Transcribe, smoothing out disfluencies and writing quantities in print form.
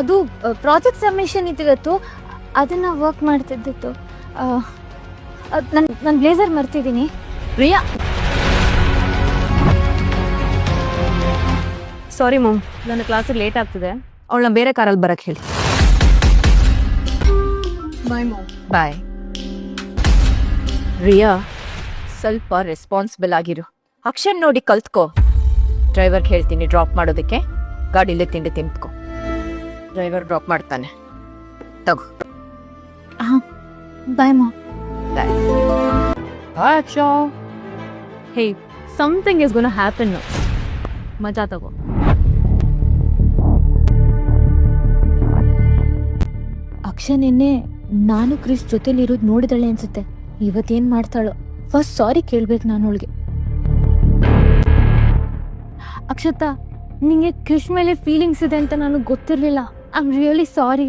ಅದು project submission ಇತ್ತು, ಅದನ್ನು ವರ್ಕ್ ಮಾಡ್ತಿದ್ದಿತ್ತು. ನನ್ನ ಬ್ಲೇಸರ್ ಮರ್ತಿದ್ದೀನಿ. ರಿಯಾ, ಸಾರಿ ಮಾಮ್, ನನ್ನ ಕ್ಲಾಸಿಗೆ ಲೇಟ್ ಆಗ್ತಿದೆ. ಅವಳನ್ನ ಬೇರೆ ಕಾರಲ್ಲಿ ಬರಕ್ಕೆ ಹೇಳಿ. ಬಾಯ್ ಮಾಮ್. ಬಾಯ್. ರಿಯಾ, ಸ್ವಲ್ಪ ರೆಸ್ಪಾನ್ಸಿಬಲ್ ಆಗಿರು. ಅಕ್ಷನ್ ನೋಡಿ ಕಲ್ತ್ಕೋ. ಡ್ರೈವರ್ಗೆ ಹೇಳ್ತೀನಿ ಡ್ರಾಪ್ ಮಾಡೋದಕ್ಕೆ, ಗಾಡಿಲೇ ತಿಂಡಿ ತಿಂತ್ಕೋ. ಡ್ರೈವರ್ ಡ್ರಾಪ್ ಮಾಡ್ತಾನೆ, ತಗೋ. ಹಾಂ, ಬಾಯ್ ಮಾಮ್. ಬಾಯ್. ಅಚ್ಚಾ, hey, something is gonna happen now. ಮಜಾ ತಗೋ. ಅಕ್ಷಯ್ ನಿನ್ನೆ ನಾನು ಕ್ರಿಸ್ ಜೊತೆಲಿರೋದು ನೋಡಿದಳೆ ಅನ್ಸುತ್ತೆ. ಇವತ್ತೇನು ಮಾಡ್ತಾಳೋ. ಫಸ್ಟ್ ಸಾರಿ ಕೇಳ್ಬೇಕು ನಾನು ಅವಳಿಗೆ. ಅಕ್ಷತಾ, ನಿಂಗೆ ಕ್ರಿಸ್ ಮೇಲೆ ಫೀಲಿಂಗ್ಸ್ ಇದೆ ಅಂತ ನನಗೆ ಗೊತ್ತಿರಲಿಲ್ಲ. I am really sorry.